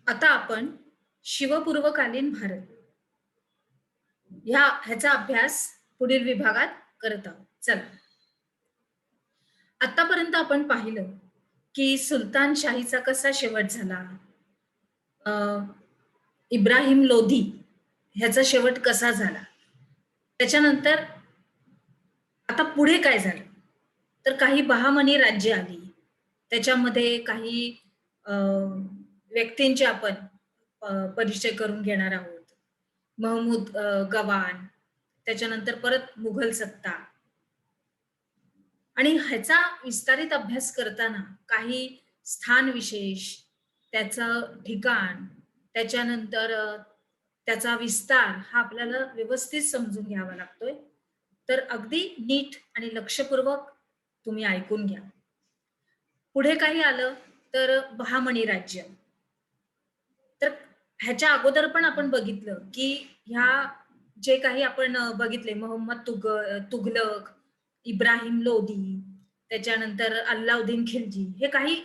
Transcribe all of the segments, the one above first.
आता आपण शिवपूर्वकालीन भारत ह्याचा अभ्यास पुढील विभागात करत आहोत. चला, आतापर्यंत आपण पाहिलं की सुलतानशाहीचा कसा शेवट झाला. अ, इब्राहिम लोधी ह्याचा शेवट कसा झाला. त्याच्यानंतर आता पुढे काय झालं, तर काही बहामनी राज्य आली. त्याच्यामध्ये काही अ, व्यक्तींचे आपण परिचय करून घेणार आहोत. महमूद गवान, त्याच्यानंतर परत मुघल सत्ता आणि ह्याचा विस्तारित अभ्यास करताना काही स्थान विशेष, त्याचं ठिकाण, त्याच्यानंतर त्याचा विस्तार हा आपल्याला व्यवस्थित समजून घ्यावा लागतोय. तर अगदी नीट आणि लक्षपूर्वक तुम्ही ऐकून घ्या. पुढे काही आलं तर बहामनी राज्य. तर ह्याच्या अगोदर पण आपण बघितलं, की ह्या जे काही आपण बघितले तुघलक, इब्राहिम लोदी, त्याच्यानंतर अल्लाउद्दीन खिलजी हे काही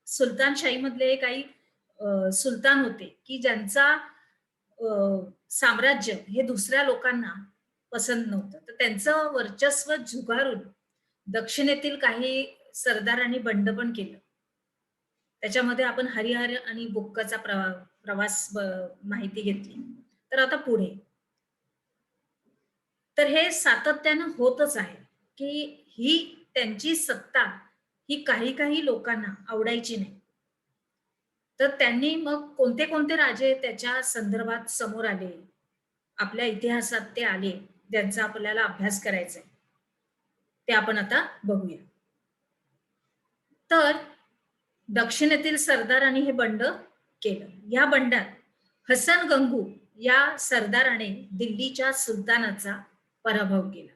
सुलतानशाहीमधले काही सुलतान होते, की ज्यांचा साम्राज्य हे दुसऱ्या लोकांना पसंत नव्हतं. तर त्यांचं वर्चस्व झुगारून दक्षिणेतील काही सरदारांनी बंड पण केलं. त्याच्यामध्ये आपण हरिहर आणि बुक्काचा प्रवास माहिती घेतली. तर आता पुढे. तर हे सातत्यानं होतच आहे, की ही त्यांची सत्ता ही काही-काही लोकांना आवडायची नाही. तर त्यांनी मग कोणते-कोणते राजे त्याच्या संदर्भात समोर आले, आपल्या इतिहासात ते आले, ज्यांचा आपल्याला अभ्यास करायचा आहे. ते आपण आता बघूया. तर दक्षिणेतील सरदारांनी हे बंड केलं. या बंडात हसन गंगू या सरदाराने दिल्लीच्या सुलतानाचा पराभव केला.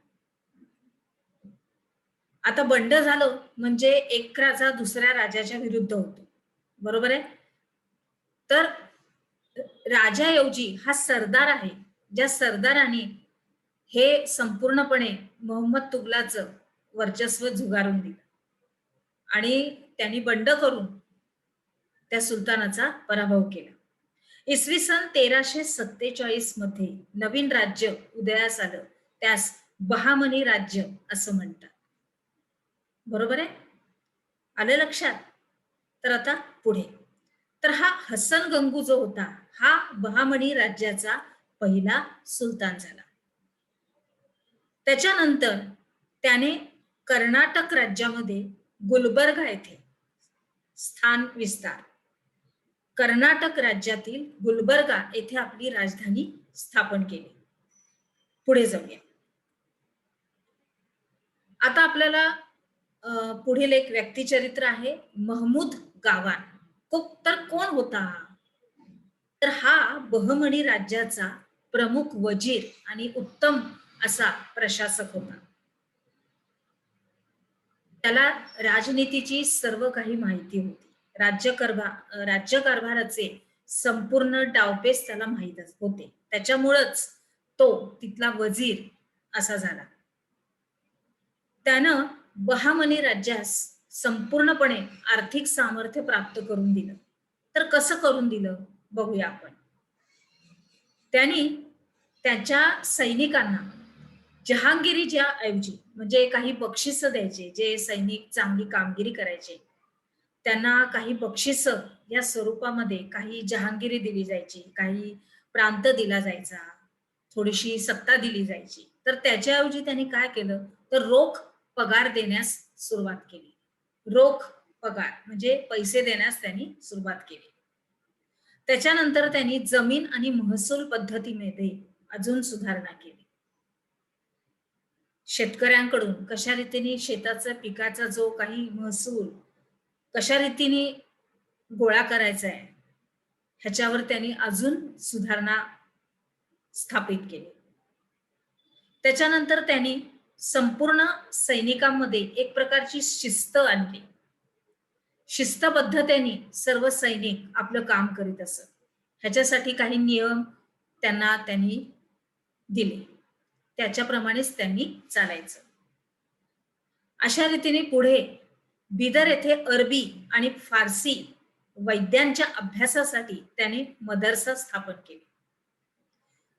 आता बंड झालं म्हणजे एक राजा दुसऱ्या राजाच्या विरुद्ध होतो. बरोबर आहे? तर राजाऐवजी हा सरदार आहे. ज्या सरदाराने हे संपूर्णपणे मोहम्मद तुगलाचं वर्चस्व झुगारून दिलं आणि त्यांनी बंड करून त्या सुलतानाचा पराभव केला. इसवी सन 1347 मध्ये नवीन राज्य उदयास आलं. त्यास बहामनी राज्य असं म्हणतात. बरोबर आहे? आलं लक्षात? तर आता पुढे. तर हा हसन गंगू जो होता, हा बहामनी राज्याचा पहिला सुलतान झाला. त्याच्यानंतर त्याने कर्नाटक राज्यामध्ये गुलबर्गा येथे स्थान विस्तार. कर्नाटक राज्यातील गुलबर्गा येथे आपली राजधानी स्थापन केली. पुढे जाऊया. आता आपल्याला पुढील एक व्यक्तिचरित्र आहे महमूद गावान. तर कोण होता? तर हा बहमनी राज्याचा प्रमुख वजीर आणि उत्तम असा प्रशासक होता. त्याला राजनीतीची सर्व काही माहिती होती. राज्यकारभाराचे संपूर्ण डावपेच त्याला माहीत होते. त्याच्यामुळंच तो तिथला वजीर असा झाला. त्यानं बहामनी राज्यास संपूर्णपणे आर्थिक सामर्थ्य प्राप्त करून दिलं. तर कसं करून दिलं बघूया आपण. त्यांनी त्याच्या सैनिकांना जहांगीरीच्या ऐवजी म्हणजे काही बक्षिसं द्यायचे, जे सैनिक चांगली कामगिरी करायचे. त्यांना काही बक्षिसं या स्वरूपामध्ये काही जहांगीरी दिली जायची, काही प्रांत दिला जायचा, थोडीशी सत्ता दिली जायची. तर त्याच्याऐवजी त्यांनी काय केलं, तर रोख पगार देण्यास सुरुवात केली. रोख पगार म्हणजे पैसे देण्यास त्यांनी सुरुवात केली. त्याच्यानंतर त्यांनी जमीन आणि महसूल पद्धतीमध्ये अजून सुधारणा केली. शेतकऱ्यांकडून कशा रीतीने शेताचा पिकाचा जो काही महसूल कशा रीतीने गोळा करायचा आहे, ह्याच्यावर त्यांनी अजून सुधारणा स्थापित केली. त्याच्यानंतर त्यांनी संपूर्ण सैनिकांमध्ये एक प्रकारची शिस्त आणली. शिस्तबद्धतेने सर्व सैनिक आपलं काम करीत असत. ह्याच्यासाठी काही नियम त्यांनी दिले. त्याच्याप्रमाणेच त्यांनी चालायचं. अशा रीतीने पुढे बिदर येथे अरबी आणि फारसी वैद्यांच्या अभ्यासासाठी त्याने मदरसा स्थापन केले.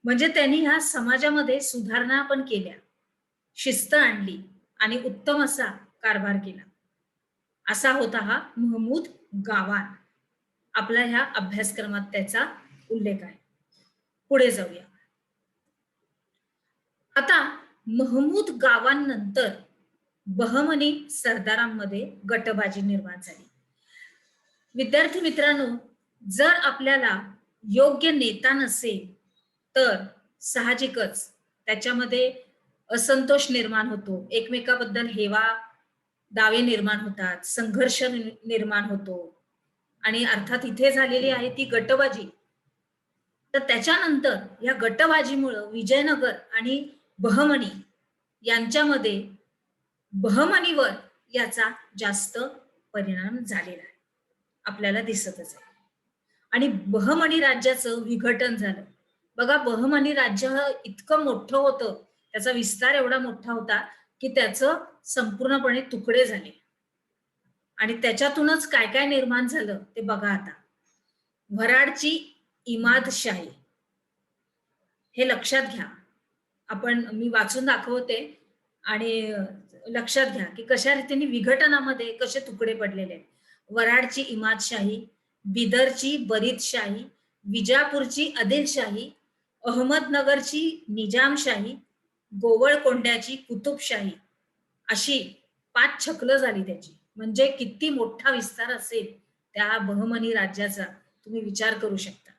म्हणजे त्यांनी ह्या समाजामध्ये सुधारणा पण केल्या, शिस्त आणली आणि उत्तम असा कारभार केला. असा होता हा महमूद गावान. आपल्या ह्या अभ्यासक्रमात त्याचा उल्लेख आहे. पुढे जाऊया. आता महमूद गावांनंतर बहमनी सरदारांमध्ये गटबाजी निर्माण झाली. विद्यार्थी मित्रांनो, जर आपल्याला योग्य नेता नसेल तर साहजिकच त्याच्यामध्ये असंतोष निर्माण होतो, एकमेकाबद्दल हेवा दावे निर्माण होतात, संघर्ष निर्माण होतो आणि अर्थात इथे झालेली आहे ती गटबाजी. तर त्याच्यानंतर या गटबाजीमुळं विजयनगर आणि बहमनी यांच्यामध्ये बहमनीवर याचा जास्त परिणाम झालेला आहे, आपल्याला दिसतच आहे. आणि बहमनी राज्याचं विघटन झालं. बघा, बहमनी राज्य इतकं मोठं होतं, त्याचा विस्तार एवढा मोठा होता की त्याचं संपूर्णपणे तुकडे झाले. आणि त्याच्यातूनच काय काय निर्माण झालं ते बघा आता. वराडची इमादशाही, हे लक्षात घ्या. मी वाचून दाखवते आणि लक्षात घ्या की कशा रीतीने विघटनामध्ये कसे तुकडे पडलेले आहेत. वराडची इमादशाही, बिदरची बरीदशाही, विजापूरची आदिलशाही, अहमदनगरची निजामशाही, गोवळकोंड्याची कुतुबशाही, अशी 5 छकलं झाली त्याची. म्हणजे किती मोठा विस्तार असेल त्या बहमनी राज्याचा, तुम्ही विचार करू शकता.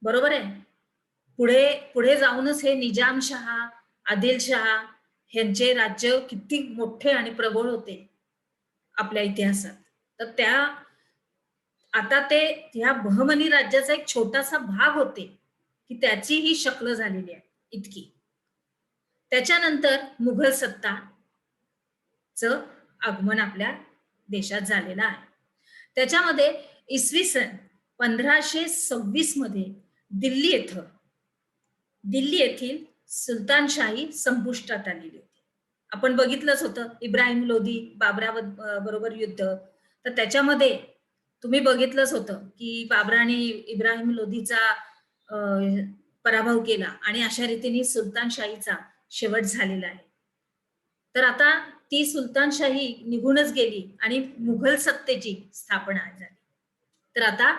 बरोबर आहे. पुढे पुढे जाऊनच हे निजामशहा, आदिलशहा ह्यांचे राज्य किती मोठे आणि प्रबळ होते आपल्या इतिहासात. तर आता ते ह्या बहमनी राज्याचा एक छोटासा भाग होते की त्याची ही शक्ल झालेली आहे इतकी. त्याच्यानंतर मुघल सत्ताचं आगमन आपल्या देशात झालेलं आहे. त्याच्यामध्ये इसवी सन 1526 मध्ये दिल्ली येथील सुलतानशाही संपुष्टात आलेली होती. आपण बघितलंच होतं इब्राहिम लोधी बाबरा बरोबर युद्ध. तर त्याच्यामध्ये तुम्ही बघितलंच होतं की बाबराने इब्राहिम लोधीचा पराभव केला आणि अशा रीतीने सुलतानशाहीचा शेवट झालेला आहे. तर आता ती सुलतानशाही निघूनच गेली आणि मुघल सत्तेची स्थापना झाली. तर आता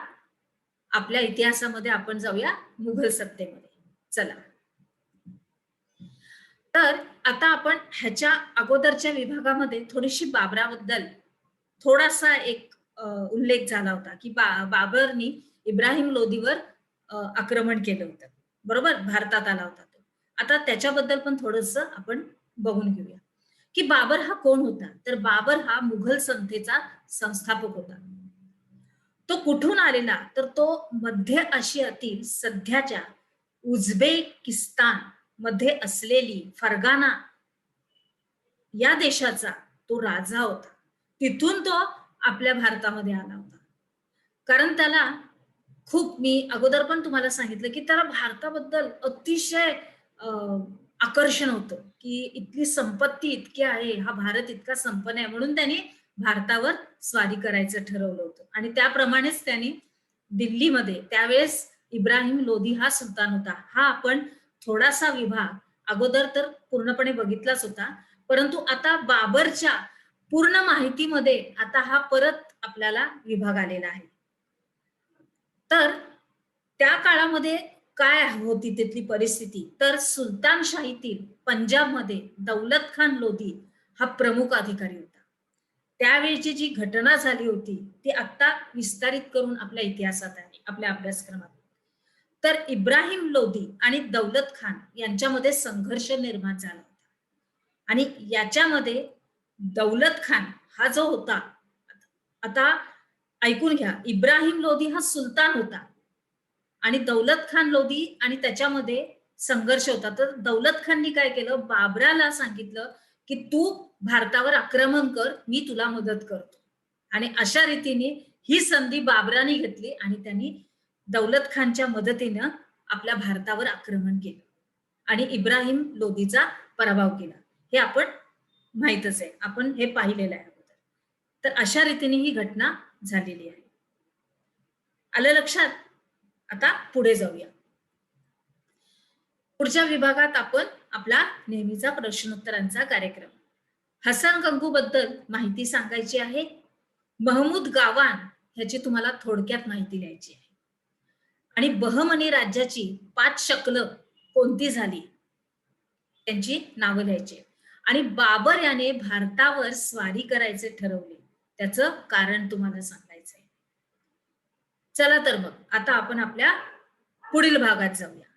आपल्या इतिहासामध्ये आपण जाऊया मुघल सत्तेमध्ये. चला, तर आता आपण ह्याच्या अगोदरच्या विभागामध्ये थोडीशी बाबराबद्दल थोडासा एक उल्लेख झाला होता की बाबरनी इब्राहिम लोधीवर आक्रमण केलं होतं, बरोबर, भारतात आला होता तो. आता त्याच्याबद्दल पण थोडस आपण बघून घेऊया की बाबर हा कोण होता. तर बाबर हा मुघल सत्तेचा संस्थापक होता. तो कुठून आलेला, तर तो मध्य आशियातील सध्याच्या उझबेकिस्तान मध्ये असलेली फरगाना या देशाचा तो राजा होता. तिथून तो आपल्या भारतामध्ये आला होता. कारण त्याला मी अगोदर पण तुम्हाला सांगितलं की त्याला भारताबद्दल अतिशय आकर्षण होतं की इतकी संपत्ती इतकी आहे, हा भारत इतका संपन्न आहे, म्हणून त्यांनी भारतावर स्वारी करायचं ठरवलं होतं. आणि त्याप्रमाणेच त्यांनी दिल्लीमध्ये, त्यावेळेस इब्राहिम लोधी हा सुलतान होता. हा आपण थोडासा विभाग अगोदर तर पूर्णपणे बघितलाच होता, परंतु आता बाबरच्या पूर्ण माहितीमध्ये आता हा परत आपल्याला विभाग आलेला आहे. तर त्या काळामध्ये काय होती तिथली परिस्थिती, तर सुलतानशाहीतील पंजाबमध्ये दौलत खान लोधी हा प्रमुख अधिकारी होता. त्यावेळची जी घटना झाली होती ती आता विस्तारित करून आपल्या इतिहासात आहे, आपल्या अभ्यासक्रमात. तर इब्राहिम लोधी आणि दौलत खान यांच्यामध्ये संघर्ष निर्माण झाला होता. आणि याच्यामध्ये दौलत खान हा जो होता, आता ऐकून घ्या, इब्राहिम लोधी हा सुलतान होता आणि दौलत खान लोधी आणि त्याच्यामध्ये संघर्ष होता. तर दौलत खाननी काय केलं, बाबराला सांगितलं की तू भारतावर आक्रमण कर, मी तुला मदत करतो. आणि अशा रीतीने ही संधी बाबराने घेतली आणि त्यांनी दौलत खानच्या मदतीनं आपल्या भारतावर आक्रमण केलं आणि इब्राहिम लोधीचा पराभव केला. हे आपण माहितच आहे, आपण हे पाहिलेलं आहे अगोदर. तर अशा रीतीने ही घटना झालेली आहे. आलं लक्षात? आता पुढे जाऊया. पुढच्या विभागात आपण आपला नेहमीचा प्रश्नोत्तरांचा कार्यक्रम. हसन गंगूबद्दल माहिती सांगायची आहे. महमूद गावान ह्याची तुम्हाला थोडक्यात माहिती लिहायची आहे. आणि बहमनी राज्याची 5 शकलं कोणती झाली त्यांची नावं लिहायची. आणि बाबर याने भारतावर स्वारी करायचे ठरवले त्याचं कारण तुम्हाला सांगायचंय. चला तर मग आता आपण आपल्या पुढील भागात जाऊया.